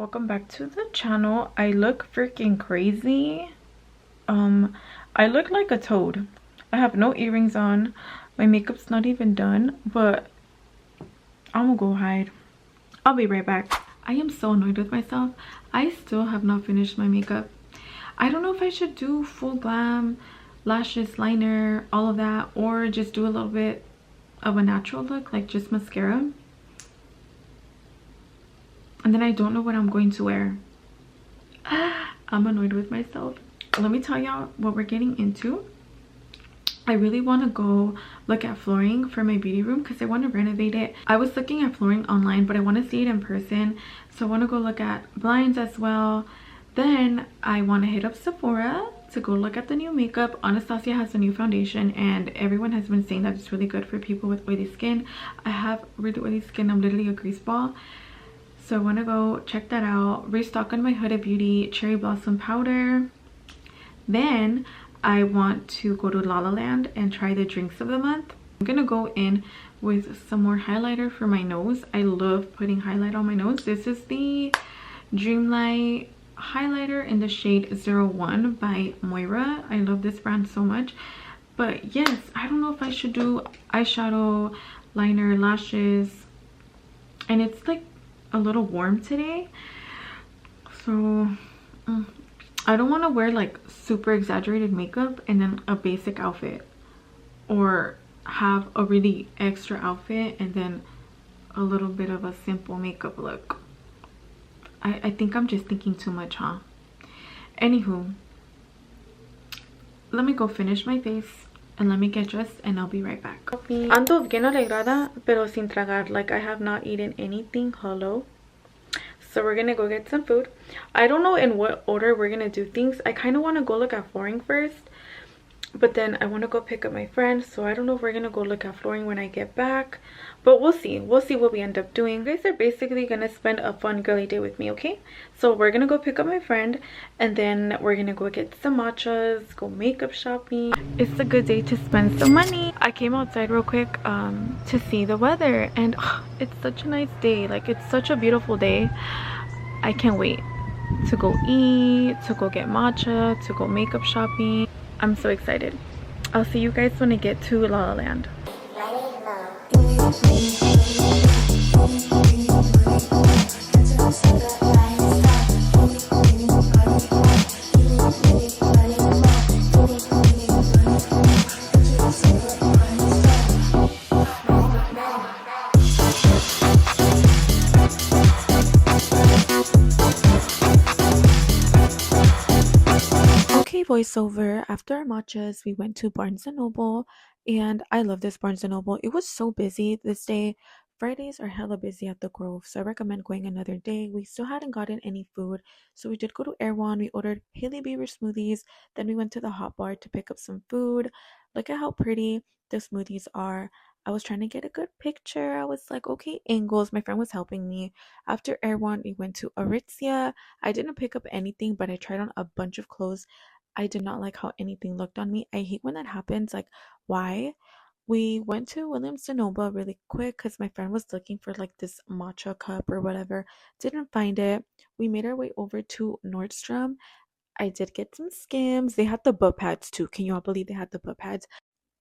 welcome back to the channel. I look freaking crazy. I look like a toad. I have no earrings on, my makeup's not even done, but I'm gonna go hide. I'll be right back. I am so annoyed with myself. I still have not finished my makeup. I don't know if I should do full glam, lashes, liner, all of that, or just do a little bit of a natural look, like just mascara. And then I don't know what I'm going to wear. I'm annoyed with myself. Let me tell y'all what we're getting into. I really want to go look at flooring for my beauty room because I want to renovate it. I was looking at flooring online, but I want to see it in person, so I want to go look at blinds as well. Then I want to hit up Sephora to go look at the new makeup. Anastasia has a new foundation and everyone has been saying that it's really good for people with oily skin. I have really oily skin. I'm literally a grease ball. So I want to go check that out, restock on my Huda Beauty Cherry Blossom Powder. Then I want to go to La La Land and try the drinks of the month. I'm going to go in with some more highlighter for my nose. I love putting highlight on my nose. This is the Dreamlight highlighter in the shade 01 by Moira. I love this brand so much. But yes, I don't know if I should do eyeshadow, liner, lashes. And it's like a little warm today, so I don't want to wear like super exaggerated makeup and then a basic outfit, or have a really extra outfit and then a little bit of a simple makeup look. I think I'm just thinking too much, huh? Anywho, let me go finish my face and let me get dressed and I'll be right back. Ando bien alegrada pero sin tragar, like I have not eaten anything. Hello. So we're gonna go get some food. I don't know in what order we're gonna do things. I kind of want to go look at flooring first, but then I want to go pick up my friend, so I don't know if we're gonna go look at flooring when I get back, but we'll see what we end up doing. You guys are basically gonna spend a fun girly day with me, okay? So we're gonna go pick up my friend and then we're gonna go get some matchas, go makeup shopping. It's a good day to spend some money. I came outside real quick to see the weather, and it's such a nice day. Like, it's such a beautiful day. I can't wait to go eat, to go get matcha, to go makeup shopping. I'm so excited. I'll see you guys when I get to La La Land. Voiceover. After our matchas, we went to Barnes and Noble, and I love this Barnes and Noble. It was so busy this day. Fridays are hella busy at the Grove, so I recommend going another day. We still hadn't gotten any food, so we did go to Erewhon. We ordered Haley Beaver smoothies. Then we went to the hot bar to pick up some food. Look at how pretty the smoothies are. I was trying to get a good picture. I was like, okay, angles. My friend was helping me. After Erewhon, we went to Aritzia. I didn't pick up anything, but I tried on a bunch of clothes. I did not like how anything looked on me. I hate when that happens. Like, why? We went to Williams Sonoma really quick because my friend was looking for like this matcha cup or whatever. Didn't find it. We made our way over to Nordstrom. I did get some Skims. They had the butt pads too. Can you all believe they had the butt pads?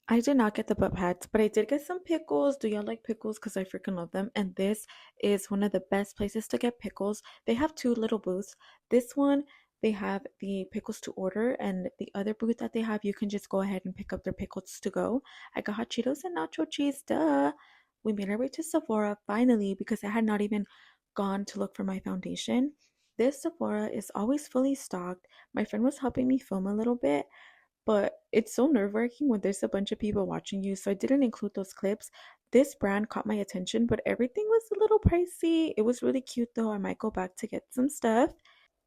I did not get the butt pads, but I did get some pickles. Do y'all like pickles? Because I freaking love them. And this is one of the best places to get pickles. They have two little booths. This one, they have the pickles to order, and the other booth that they have, you can just go ahead and pick up their pickles to go. I got hot Cheetos and nacho cheese. Duh. We made our way to Sephora finally because I had not even gone to look for my foundation. This Sephora is always fully stocked. My friend was helping me film a little bit, but it's so nerve-wracking when there's a bunch of people watching you, so I didn't include those clips. This brand caught my attention, but everything was a little pricey. It was really cute though. I might go back to get some stuff.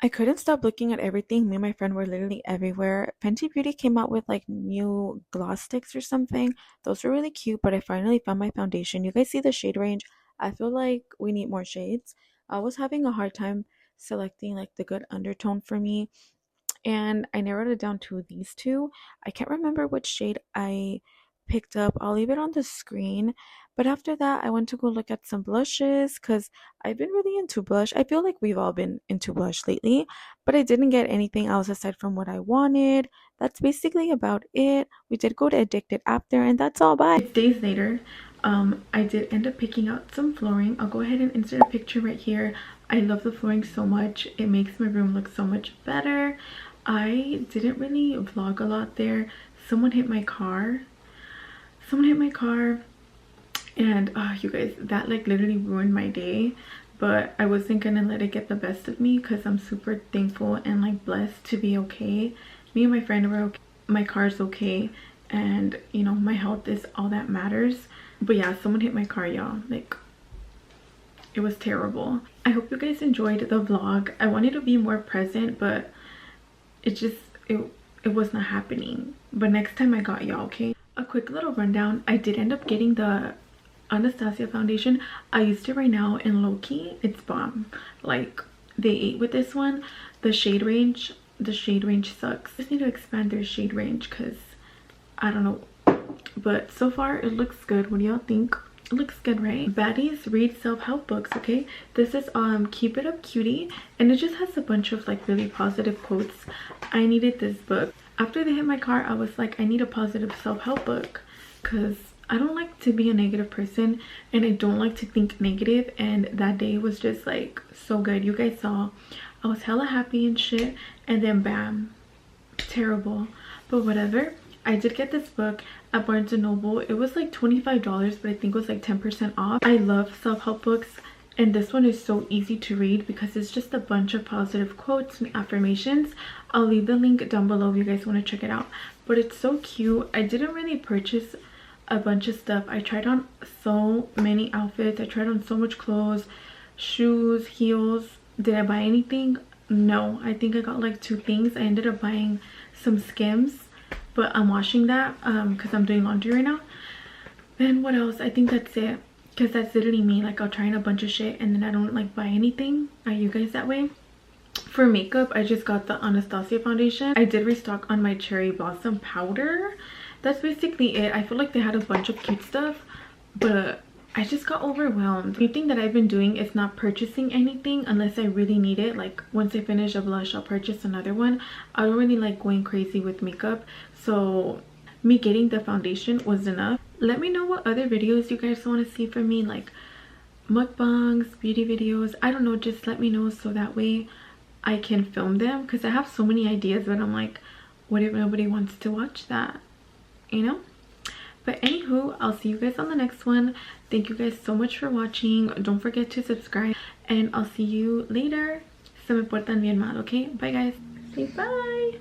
I couldn't stop looking at everything. Me and my friend were literally everywhere. Fenty Beauty came out with like new gloss sticks or something. Those were really cute, but I finally found my foundation. You guys see the shade range? I feel like we need more shades. I was having a hard time selecting like the good undertone for me, and I narrowed it down to these two. I can't remember which shade I picked up. I'll leave it on the screen. But after that, I went to go look at some blushes because I've been really into blush. I feel like we've all been into blush lately, but I didn't get anything else aside from what I wanted. That's basically about it. We did go to Addicted after, and that's all. Bye. It's days later. I did end up picking out some flooring. I'll go ahead and insert a picture right here. I love the flooring so much. It makes my room look so much better. I didn't really vlog a lot there. Someone hit my car. And you guys, that like literally ruined my day. But I wasn't gonna let it get the best of me because I'm super thankful and like blessed to be okay. Me and my friend were okay. My car's okay, and you know, my health is all that matters. But yeah, someone hit my car, y'all. Like, it was terrible. I hope you guys enjoyed the vlog. I wanted to be more present, but it was not happening. But next time I got y'all, okay? A quick little rundown. I did end up getting the Anastasia foundation. I used it right now, and low-key, it's bomb. Like, they ate with this one. The shade range sucks. Just need to expand their shade range because I don't know, but so far it looks good. What do y'all think? It looks good, right? Baddies read self-help books. Okay, this is Keep It Up Cutie, and it just has a bunch of like really positive quotes. I needed this book. After they hit my car, I was like, I need a positive self-help book because I don't like to be a negative person, and I don't like to think negative. And that day was just like so good. You guys saw I was hella happy and shit, and then bam, terrible. But whatever. I did get this book at Barnes & Noble. It was like $25, but I think it was like 10% off. I love self-help books, and this one is so easy to read because it's just a bunch of positive quotes and affirmations. I'll leave the link down below if you guys want to check it out. But it's so cute. I didn't really purchase a bunch of stuff. I tried on so many outfits. I tried on so much clothes, shoes, heels. Did I buy anything? No. I think I got like 2 things. I ended up buying some Skims, but I'm washing that because I'm doing laundry right now. Then what else? I think that's it, because that's literally me. Like, I'll try on a bunch of shit and then I don't like buy anything. Are you guys that way? For makeup, I just got the Anastasia foundation. I did restock on my Cherry Blossom powder. That's basically it. I feel like they had a bunch of cute stuff, but I just got overwhelmed. The thing that I've been doing is not purchasing anything unless I really need it. Like, once I finish a blush, I'll purchase another one. I don't really like going crazy with makeup, so me getting the foundation was enough. Let me know what other videos you guys want to see from me, like mukbangs, beauty videos. I don't know, just let me know so that way I can film them, because I have so many ideas, but I'm like, what if nobody wants to watch that, you know? But anywho, I'll see you guys on the next one. Thank you guys so much for watching. Don't forget to subscribe, and I'll see you later. Se me portan bien mal, okay? Bye guys. Say bye.